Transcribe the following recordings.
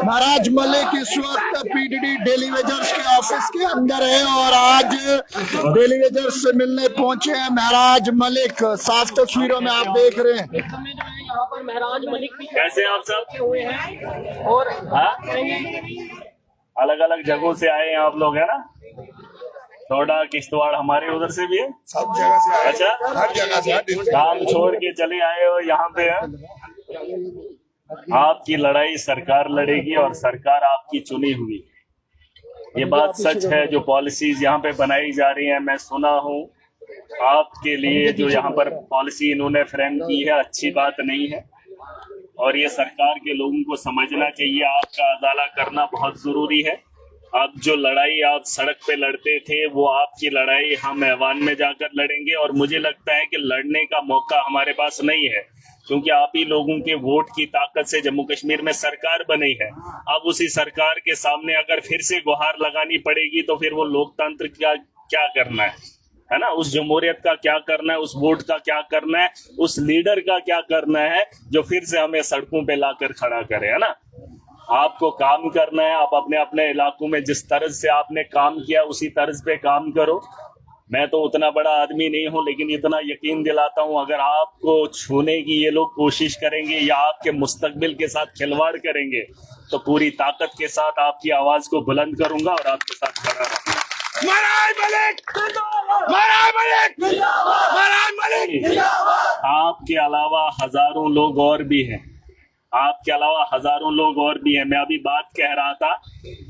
महाराज मलिक इस वक्त PDD daily wagers के ऑफिस के अंदर है और आज डेली वेजर्स से मिलने पहुंचे हैं महाराज मलिक। साफ तस्वीरों में आप देख रहे हैं। यहाँ पर महाराज मलिक भी कैसे आप सब हुए हैं और अलग अलग जगहों से आए हैं आप लोग, है ना? थोड़ा किश्तवाड़ हमारे उधर से भी है, सब जगह से आए। अच्छा, हर जगह से काम छोड़ के चले आए हो यहाँ पे है। आपकी लड़ाई सरकार लड़ेगी और सरकार आपकी चुनी हुई। ये बात सच है। जो पॉलिसीज यहाँ पे बनाई जा रही हैं, मैं सुना हूँ आपके लिए जो यहाँ पर पॉलिसी इन्होंने फ्रेम की है, अच्छी बात नहीं है और ये सरकार के लोगों को समझना चाहिए। आपका अदाला करना बहुत जरूरी है। अब जो लड़ाई आप सड़क पे लड़ते थे, वो आपकी लड़ाई हम ऐवान में जाकर लड़ेंगे और मुझे लगता है कि लड़ने का मौका हमारे पास नहीं है, क्योंकि आप ही लोगों के वोट की ताकत से जम्मू कश्मीर में सरकार बनी है। अब उसी सरकार के सामने अगर फिर से गुहार लगानी पड़ेगी तो फिर वो लोकतंत्र का क्या करना है ना? उस जमहूरियत का क्या करना है? उस वोट का क्या करना है? उस लीडर का क्या करना है जो फिर से हमें सड़कों पे लाकर खड़ा करे, है ना? आपको काम करना है। आप अपने अपने इलाकों में जिस तरह से आपने काम किया उसी तर्ज पे काम करो। मैं तो उतना बड़ा आदमी नहीं हूं, लेकिन इतना यकीन दिलाता हूं, अगर आपको छूने की ये लोग कोशिश करेंगे या आपके मुस्तकबिल के साथ खिलवाड़ करेंगे तो पूरी ताकत के साथ आपकी आवाज को बुलंद करूंगा और आपके साथ खड़ा रहूंगा। आपके अलावा हजारों लोग और भी हैं। आपके अलावा हजारों लोग और भी हैं। मैं अभी बात कह रहा था,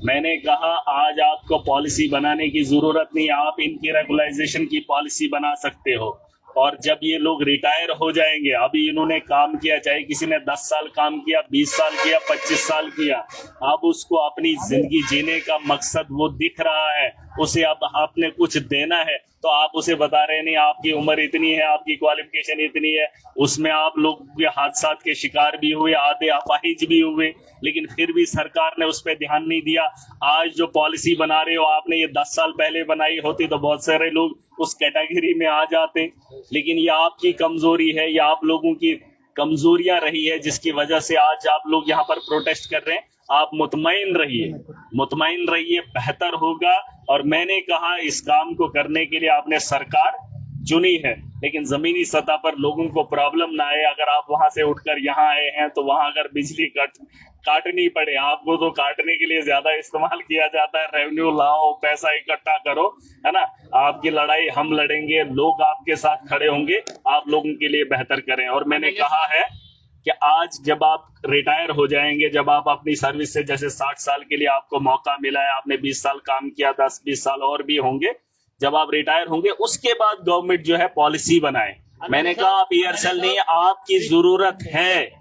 मैंने कहा आज आपको पॉलिसी बनाने की जरूरत नहीं, आप इनकी रेगुलाइजेशन की पॉलिसी बना सकते हो। और जब ये लोग रिटायर हो जाएंगे, अभी इन्होंने काम किया, चाहे किसी ने 10 साल काम किया, 20 साल किया, 25 साल किया, अब उसको अपनी जिंदगी जीने का मकसद वो दिख रहा है, उसे अब आपने कुछ देना है, तो आप उसे बता रहे नहीं आपकी उम्र इतनी है, आपकी क्वालिफिकेशन इतनी है। उसमें आप लोग के हादसा के शिकार भी हुए, आधे अपाहिज भी हुए, लेकिन फिर भी सरकार ने उस पर ध्यान नहीं दिया। आज जो पॉलिसी बना रहे हो आपने, ये 10 साल पहले बनाई होती तो बहुत सारे लोग उस कैटेगरी में आ जाते, लेकिन ये आपकी कमजोरी है, ये आप लोगों की कमजोरियां रही है जिसकी वजह से आज आप लोग यहाँ पर प्रोटेस्ट कर रहे हैं। आप मुतमईन रहिए, मुतमईन रहिए, बेहतर होगा। और मैंने कहा इस काम को करने के लिए आपने सरकार चुनी है, लेकिन जमीनी सतह पर लोगों को प्रॉब्लम ना आए। अगर आप वहां से उठकर यहाँ आए हैं तो वहां अगर बिजली काटनी पड़े, आपको तो काटने के लिए ज्यादा इस्तेमाल किया जाता है। रेवेन्यू लाओ, पैसा इकट्ठा करो, है ना? आपकी लड़ाई हम लड़ेंगे, लोग आपके साथ खड़े होंगे, आप लोगों के लिए बेहतर करें। और मैंने कहा है कि आज जब आप रिटायर हो जाएंगे, जब आप अपनी सर्विस से, जैसे 60 साल के लिए आपको मौका मिला है, आपने 20 साल काम किया, 10-20 साल और भी होंगे, जब आप रिटायर होंगे उसके बाद गवर्नमेंट जो है पॉलिसी बनाए। मैंने कहा आप एयरसेल नहीं, आपकी जरूरत है।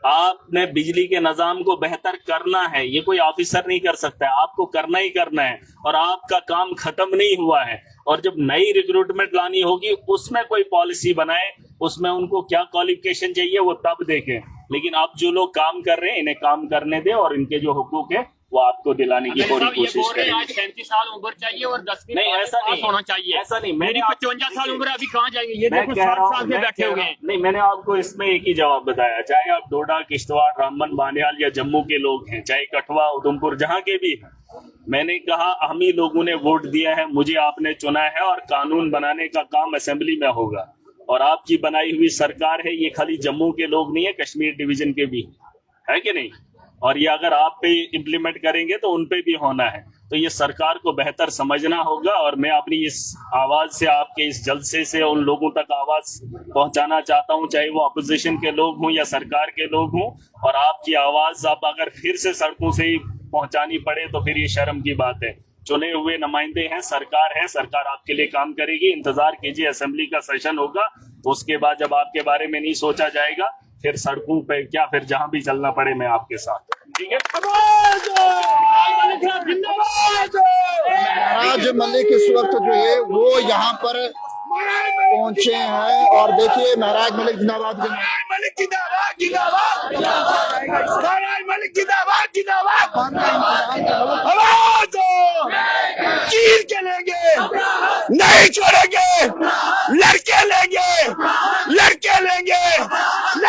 आपने बिजली के निजाम को बेहतर करना है, ये कोई ऑफिसर नहीं कर सकता है, आपको करना ही करना है। और आपका काम खत्म नहीं हुआ है। और जब नई रिक्रूटमेंट लानी होगी उसमें कोई पॉलिसी बनाए, उसमें उनको क्या क्वालिफिकेशन चाहिए वो तब देखें। लेकिन आप जो लोग काम कर रहे हैं इन्हें काम करने दें और इनके जो हुकूक है वो आपको दिलाने की पूरी कोशिश करें। आज 37 साल उम्र चाहिए और 10वीं नहीं, ऐसा नहीं होना चाहिए। ऐसा नहीं, मेरी 55 साल उम्र, अभी कहाँ जाएंगे? ये देखो 60 साल के बैठे हुए हैं। नहीं, मैंने आपको इसमें एक ही जवाब बताया, चाहे आप डोडा, किश्तवाड़, रामबन, बानियाल या जम्मू के लोग हैं, चाहे कठुआ, उधमपुर, जहाँ के भी हैं, मैंने कहा हम ही लोगों ने वोट दिया है, मुझे आपने चुना है और कानून बनाने का काम असेंबली में होगा। और आपकी बनाई हुई सरकार है, ये खाली जम्मू के लोग नहीं है, कश्मीर डिवीजन के भी है कि नहीं? और ये अगर आप पे इम्प्लीमेंट करेंगे तो उन पे भी होना है। तो ये सरकार को बेहतर समझना होगा और मैं अपनी इस आवाज से, आपके इस जलसे से उन लोगों तक आवाज पहुंचाना चाहता हूं, चाहे वो अपोजिशन के लोग हों या सरकार के लोग हों। और आपकी आवाज अब अगर फिर से सड़कों से ही पहुंचानी पड़े तो फिर ये शर्म की बात है। चुने हुए नुमाइंदे हैं, सरकार है, सरकार आपके लिए काम करेगी। इंतजार कीजिए, असेंबली का सेशन होगा, उसके बाद जब आपके बारे में नहीं सोचा जाएगा फिर सड़कों पे क्या, फिर जहां भी चलना पड़े मैं आपके साथ, ठीक है? महाराज मलिक इस वक्त जो है वो यहाँ पर पहुंचे हैं और देखिए महाराज मलिक जिंदाबाद, मलिक जिंदाबाद, जिंदाबाद, महाराज मलिक जिंदाबाद, जिंदाबाद। आवाज दो, चीर के लेंगे, नहीं छोड़ेंगे, लड़के लेंगे, लड़के लेंगे,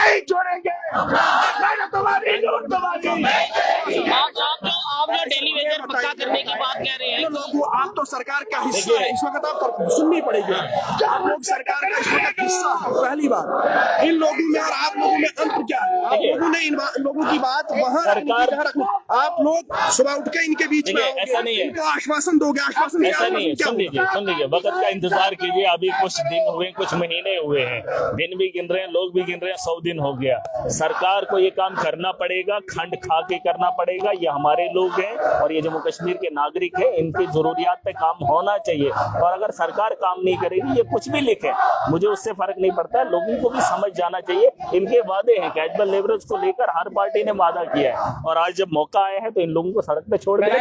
नहीं छोड़ेंगे, मैंने तुम्हारी लूट तुम्हारी। आप जो डेली वेजर पक्का करने की बात कह रहे हैं, लोग आप तो सरकार का हिस्सा है, इस वक्त आप सुननी पड़ेगी। आप लोग सरकार का इस वक्त हिस्सा है, पहली बात इन लोगों में और आप लोगों में अंतर क्या है? आप लोगों ने इन लोगों की बात वहाँ सरकार आप लोग सुबह उठ के इनके बीच में आओगे, ऐसा नहीं है, इनको आश्वासन दोगे, आश्वासन ऐसा नहीं है। सुन लीजिए वक्त का इंतजार कीजिए। अभी कुछ दिन हुए, कुछ महीने हुए हैं, दिन भी गिन रहे हैं, लोग भी गिन रहे हैं, 100 दिन हो गया। सरकार को ये काम करना पड़ेगा, खंड खा के करना पड़ेगा। ये हमारे लोग हैं और ये जम्मू कश्मीर के नागरिक हैं, इनकी जरूरियात पे काम होना चाहिए। और अगर सरकार काम नहीं करेगी, ये कुछ भी लिखे, मुझे उससे फर्क नहीं पड़ता है। लोगों को भी समझ जाना चाहिए, इनके वादे हैं। कैजुअल लेबरर्स को लेकर हर पार्टी ने वादा किया है और आज जब मौका आया है तो इन लोगों को सड़क पे छोड़ दिया।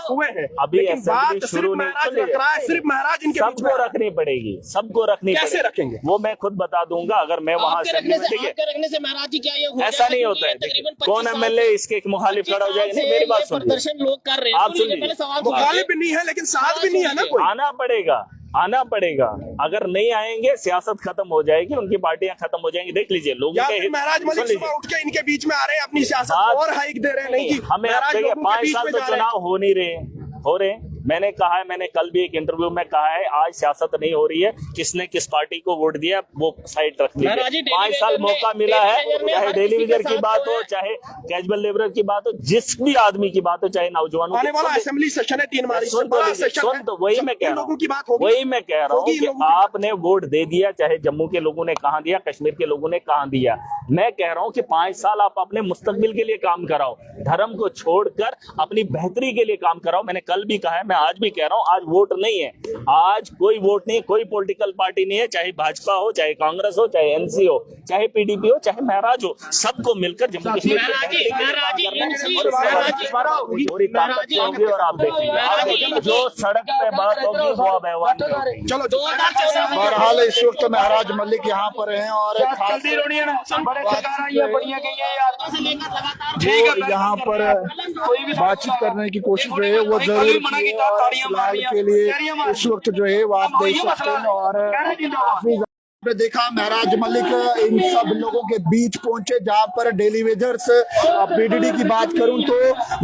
हुए हैं अभी असेंबली शुरू नहीं, सिर्फ महाराज इनके बीच में सबको रखनी पड़ेगी, सबको रखनी कैसे पड़ेगी। रखेंगे? वो मैं खुद बता दूंगा अगर मैं वहाँ आपके रखने से महाराज जी क्या ये हो ऐसा नहीं जाएगा? होता है। तकरीबन कौन 25 एमएलए इसके एक मुखालिफ खड़ा हो जाएगा? नहीं, मेरी बात सुनिए। प्रदर्शन लोग कर रहे हैं, आप तो सुन ये लीजिए। पहले सवाल मुखालिफ भी नहीं है लेकिन साथ भी नहीं है ना कोई। आना पड़ेगा। अगर नहीं आएंगे सियासत खत्म हो जाएगी, उनकी पार्टियां खत्म हो जाएंगी। देख लीजिए लोगों या के फिर महराज मलिक सुबह उठ के इनके बीच में आ रहे हैं, अपनी सियासत और हाइक दे रहे हैं। नहीं कि हमें महराज लोगों के 5 बीच साल में तो जा रहे हैं। चुनाव हो नहीं रहे, हो रहे हैं। मैंने कहा है, मैंने कल भी एक इंटरव्यू में कहा है, आज सियासत नहीं हो रही है। किसने किस पार्टी को वोट दिया वो साइड रख दीजिए। 5 साल मौका मिला है, चाहे डेली वेजर की बात हो, चाहे कैजुअल लेबर की बात हो, जिस भी आदमी की बात हो, चाहे नौजवानों आने वाला असेंबली सेशन है 3 मार्च सुन तो वही मैं कह रहा हूँ, वही मैं कह रहा हूँ कि आपने वोट दे दिया, चाहे जम्मू के लोगों ने कहाँ दिया, कश्मीर के लोगों ने कहाँ दिया। मैं कह रहा हूँ कि 5 साल आप अपने मुस्तकबिल के लिए काम कराओ, धर्म को छोड़कर अपनी बेहतरी के लिए काम कराओ। मैंने कल भी कहा है, मैं आज भी कह रहा हूँ, आज वोट नहीं है, आज कोई वोट नहीं है, कोई पॉलिटिकल पार्टी नहीं है, चाहे भाजपा हो, चाहे कांग्रेस हो, चाहे एनसी हो, चाहे पीडीपी हो, चाहे महराज हो, सबको मिलकर जम्मू कश्मीर और आप देखेंगे जो सड़क पे बात होगी वो अब ऐवान में होगी। चलो बहरहाल इस वक्त महराज मलिक यहाँ पर हैं और जो यहाँ पर बातचीत करने की कोशिश जो है वो जरूर की है और फिलहाल के लिए इस वक्त जो है वो आप देख सकते हैं। और काफी आपने देखा महराज मलिक इन सब लोगों के बीच पहुंचे, जहां पर डेली वेजर्स पीडीडी की बात करूं तो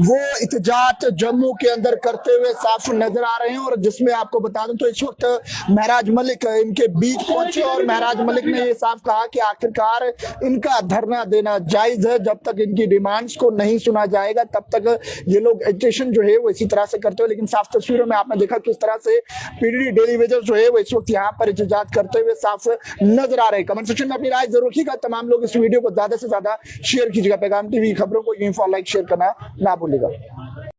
वो इतजात जम्मू के अंदर करते हुए साफ नजर आ रहे हैं। और जिसमें आपको बता दूं तो इस वक्त महराज मलिक इनके बीच पहुंचे और महराज मलिक ने ये साफ कहा कि आखिरकार इनका धरना देना जायज है, जब तक इनकी डिमांड्स को नहीं सुना जाएगा तब तक ये लोग एजिटेशन जो है वो इसी तरह से करते हुए। लेकिन साफ तस्वीरों में आपने देखा किस तरह से पीडीडी डेली वेजर्स जो है वो इस वक्त यहाँ पर इतजात करते हुए साफ नजर आ रहे हैं। कमेंट सेक्शन में अपनी राय जरूर रखिएगा। तमाम लोग इस वीडियो को ज्यादा से ज्यादा शेयर कीजिएगा। पैगाम टीवी खबरों को यूं फॉलो लाइक शेयर करना ना भूलिएगा।